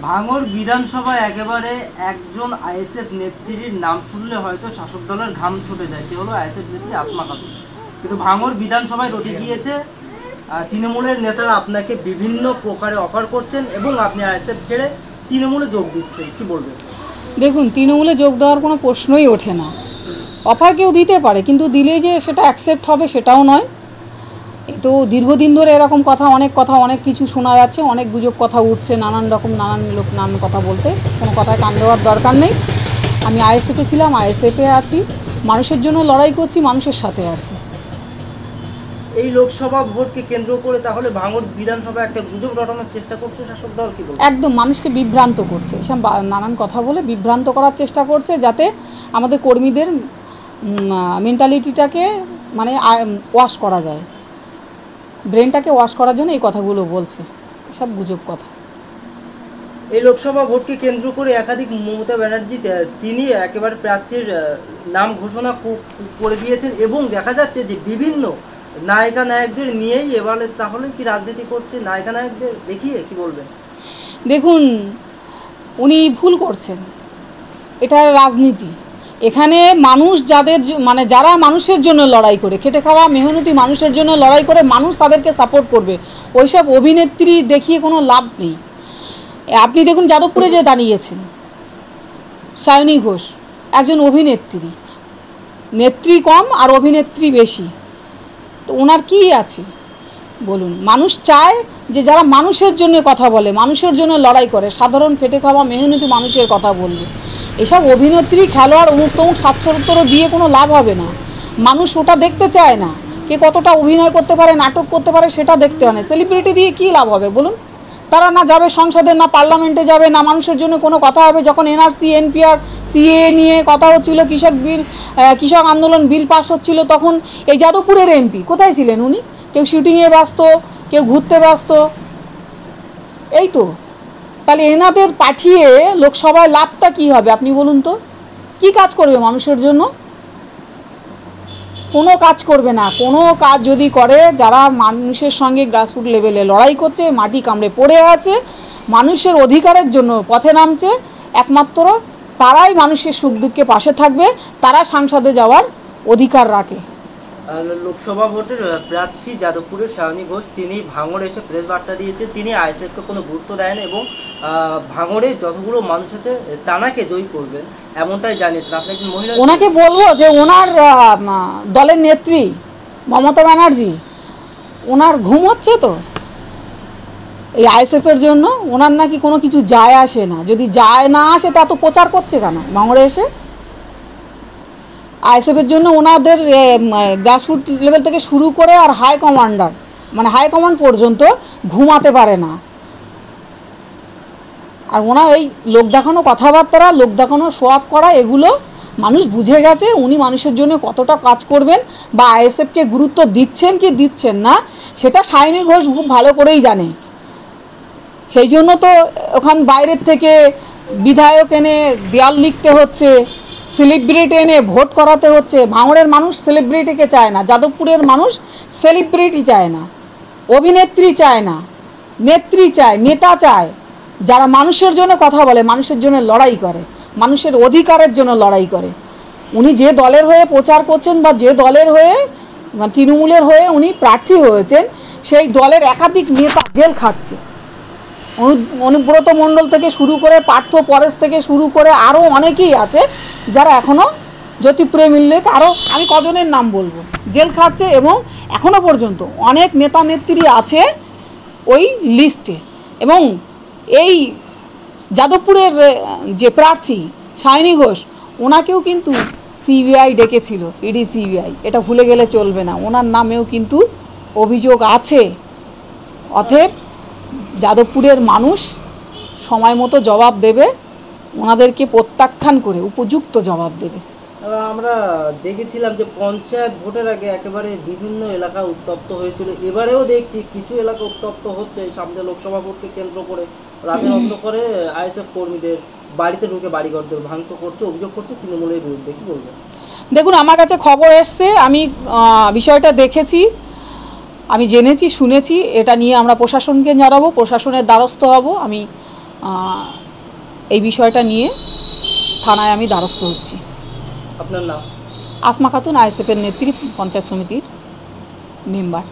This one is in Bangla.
ভাঙড় বিধানসভায় একেবারে একজন আইএসএফ নেত্রীর নাম শুনলে হয়তো শাসক দলের ঘাম ছুটে যায়, সে হলো আইএসএফ নেত্রী আসমা খাতুন। কিন্তু ভাঙড় বিধানসভায় রটে গিয়েছে তৃণমূলের নেতারা আপনাকে বিভিন্ন প্রকারে অফার করছেন এবং আপনি আইএসএফ ছেড়ে তৃণমূলে যোগ দিচ্ছেন, কি বলবেন? দেখুন, তৃণমূলে যোগ দেওয়ার কোনো প্রশ্নই ওঠে না। অফার কেউ দিতে পারে, কিন্তু দিলে যে সেটা অ্যাকসেপ্ট হবে সেটাও নয়। তো দীর্ঘদিন ধরে এরকম কথা অনেক কিছু শোনা যাচ্ছে, অনেক গুজব কথা উঠছে, নানান লোক নানান কথা বলছে। কোনো কথায় কান দেওয়ার দরকার নেই। আমি আইএসএফে ছিলাম, আইএসএফে আছি, মানুষের জন্য লড়াই করছি, মানুষের সাথে আছি। এই লোকসভা ভোটকে কেন্দ্র করে তাহলে ভাঙড় বিধানসভায় একটা গুজব রটানোর চেষ্টা করছে শাসক দল, কি বলবেন? একদম মানুষকে বিভ্রান্ত করছে, এসব নানান কথা বলে বিভ্রান্ত করার চেষ্টা করছে, যাতে আমাদের কর্মীদের মেন্টালিটিটাকে মানে ওয়াশ করা যায়, ব্রেনটাকে ওয়াশ করার জন্য এই কথাগুলো বলছে, এসব গুজব কথা। এই লোকসভা ভোটকে কেন্দ্র করে একাধিক মমতা ব্যানার্জি তিনি একেবারে প্রার্থীর নাম ঘোষণা করে দিয়েছেন এবং দেখা যাচ্ছে যে বিভিন্ন নায়িকা নায়কদের নিয়েই এবারে তাহলে কি রাজনীতি করছে, নায়িকা নায়কদের দেখিয়ে, কি বলবেন? দেখুন, উনি ভুল করছেন, এটা রাজনীতি। এখানে মানুষ যারা মানুষের জন্য লড়াই করে, খেটে খাওয়া মেহনতি মানুষের জন্য লড়াই করে, মানুষ তাদেরকে সাপোর্ট করবে। ওইসব অভিনেত্রী দেখিয়ে কোনো লাভ নেই। আপনি দেখুন, যাদবপুরে যে দাঁড়িয়েছেন সায়নী ঘোষ, একজন অভিনেত্রী, নেত্রী কম আর অভিনেত্রী বেশি, তো ওনার কী আছে বলুন? মানুষ চায় যে যারা মানুষের জন্য কথা বলে, মানুষের জন্য লড়াই করে, সাধারণ খেটে খাওয়া মেহনতি মানুষের কথা বলবে। এসব অভিনেত্রী, খেলোয়াড়, অমুক তমুক 770 দিয়ে কোনো লাভ হবে না। মানুষ ওটা দেখতে চায় না, কে কতটা অভিনয় করতে পারে, নাটক করতে পারে, সেটা দেখতে হয় না। সেলিব্রিটি দিয়ে কী লাভ হবে বলুন? তারা না যাবে সংসদে, না পার্লামেন্টে যাবে, না মানুষের জন্য কোনো কথা হবে। যখন এনআরসি, এনপিআর, সিএ নিয়ে কথা হচ্ছিল, কৃষক আন্দোলন বিল পাস হচ্ছিল, তখন এই যাদবপুরের এমপি কোথায় ছিলেন উনি? কেউ শুটিংয়ে ব্যস্ত, কেউ ঘুরতে ব্যস্ত, এই তো। তাহলে এনাদের পাঠিয়ে লোকসভায় লাভটা কী হবে আপনি বলুন তো? কি কাজ করবে মানুষের জন্য? কোনো কাজ করবে না। কোনো কাজ যদি করে, যারা মানুষের সঙ্গে গ্রাসরুট লেভেলে লড়াই করছে, মাটি কামড়ে পড়ে আছে, মানুষের অধিকারের জন্য পথে নামছে, একমাত্র তারাই মানুষের সুখ দুঃখে পাশে থাকবে, তারা সংসদে যাওয়ার অধিকার রাখে। লোকসভা ভোটের প্রার্থী যাদবপুরের সায়নী ঘোষ, তিনি ভাঙড়ে এসে প্রেস বার্তা দিয়েছে, তিনি আইএসএফকে কোনো গুরুত্ব দেন এবং ভাঙড়ে যতগুলো মানুষ আছে তানাকে জয়ী করবেন, এমনটাই জানিয়েছেন। আপনি একজন মহিলা, ওনাকে বলবো যে ওনার দলের নেত্রী মমতা ব্যানার্জি, ওনার ঘুম হচ্ছে তো এই আইএসএফের জন্য। ওনার নাকি কোনো কিছু যায় আসে না। যদি যায় না আসে তা তো প্রচার করছে কেন ভাঙড়ে এসে? আইএসএফের জন্য ওনাদের গ্রাসরুট লেভেল থেকে শুরু করে আর হাই কমান্ড পর্যন্ত ঘুমাতে পারে না। আর ওনার এই লোক দেখানো কথাবার্তা, লোক দেখানো শো অফ করা, এগুলো মানুষ বুঝে গেছে উনি মানুষের জন্য কতটা কাজ করবেন বা আইএসএফকে গুরুত্ব দিচ্ছেন কি দিচ্ছেন না, সেটা সায়নী ঘোষ খুব ভালো করেই জানে। সেই জন্য তো ওখান বাইরের থেকে বিধায়ক এনে দেয়াল লিখতে হচ্ছে, সেলিব্রিটি এনে ভোট করাতে হচ্ছে। ভাঙড়ের মানুষ সেলিব্রিটিকে চায় না, যাদবপুরের মানুষ সেলিব্রিটি চায় না, অভিনেত্রী চায় না, নেত্রী চায়, নেতা চায়, যারা মানুষের জন্য কথা বলে, মানুষের জন্য লড়াই করে, মানুষের অধিকারের জন্য লড়াই করে। উনি যে দলের হয়ে প্রচার করছেন বা যে দলের হয়ে, তৃণমূলের হয়ে উনি প্রার্থী হয়েছেন, সেই দলের একাধিক নেতা জেল খাচ্ছে। অনুব্রত মণ্ডল থেকে শুরু করে, পার্থ পরেশ থেকে শুরু করে আরও অনেকেই আছে যারা এখনও, জ্যোতিপ্রিয় মল্লিক, আরও আমি কজনের নাম বলবো, জেল খাচ্ছে। এবং এখনও পর্যন্ত অনেক নেতা নেত্রী আছে ওই লিস্টে। এবং এই যাদবপুরের যে প্রার্থী সায়নী ঘোষ, ওনাকেও কিন্তু সিবিআই ডেকেছিল, ইডি সিবিআই, এটা ভুলে গেলে চলবে না। ওনার নামেও কিন্তু অভিযোগ আছে। অতএব যাদবপুরের মানুষ সময় মতো জবাব দেবে, ওনাদেরকে প্রত্যাখ্যান করে উপযুক্ত জবাব দেবে। আমরা দেখেছিলাম যে পঞ্চায়েত ভোটের আগে একেবারে বিভিন্ন এলাকা উত্তপ্ত হয়েছিল, এবারেও দেখছি কিছু এলাকা উত্তপ্ত হচ্ছে সামনে লোকসভা ভোটকে কেন্দ্র করে। রাতের অন্ধকারে আইএসএফ কর্মীদের বাড়িতে ঢুকে বাড়িঘরদের ভাঙচুর করছে, অভিযোগ করছে তৃণমূলের বিরুদ্ধে, কি বলবেন? দেখুন, আমার কাছে খবর এসছে, আমি বিষয়টা দেখেছি, আমি জেনেছি, শুনেছি। এটা নিয়ে আমরা প্রশাসনকে জানাবো, প্রশাসনের দ্বারস্থ হব। আমি এই বিষয়টা নিয়ে থানায় আমি দ্বারস্থ হচ্ছি। আপনার নাম? আসমা খাতুন, আইএসএফের নেত্রী, পঞ্চায়েত সমিতির মেম্বার।